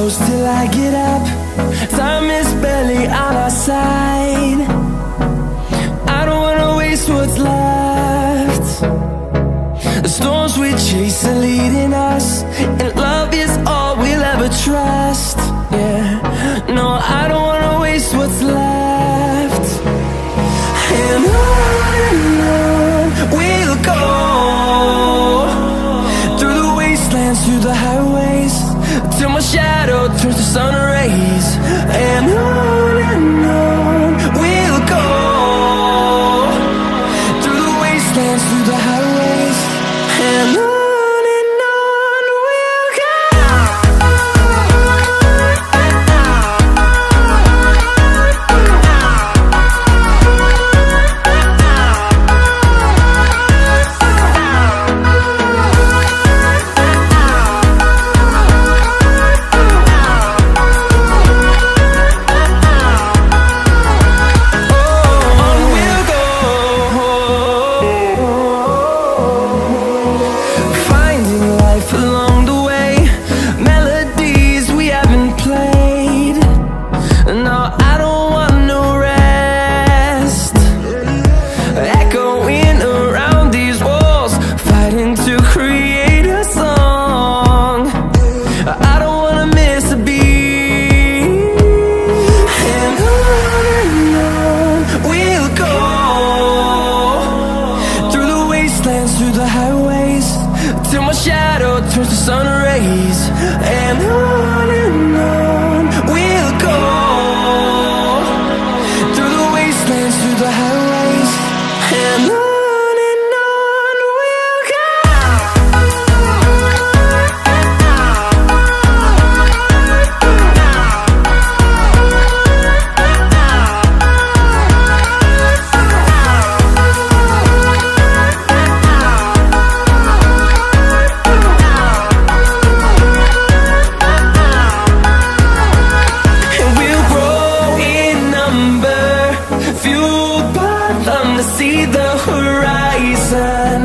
close till I get up. Time is barely on our side. I don't wanna waste what's left. The storms we chase are leading us, and love is all we'll ever trust. Yeah, no, I don't wanna waste what's left. And on we'll go, through the wastelands, through the highways, till my shadow turns to sun rays. And on we'll go, through the wastelands, through the highways, and on we'll go. Through the highways, till my shadow turns to sun rays. And on we'll go, through the wastelands, through the highways, and on we'll go. See the horizon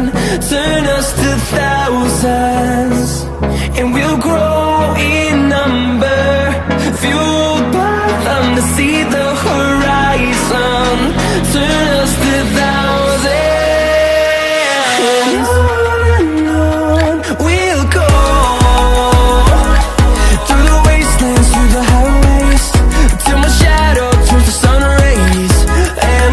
turn us to thousands, and we'll grow in number, fueled by them. To see the horizon turn us to thousands, and on we'll go, through the wastelands, through the highways, till my shadow turns to sun rays. And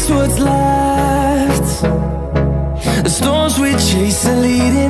what's left, the storms we chase are leading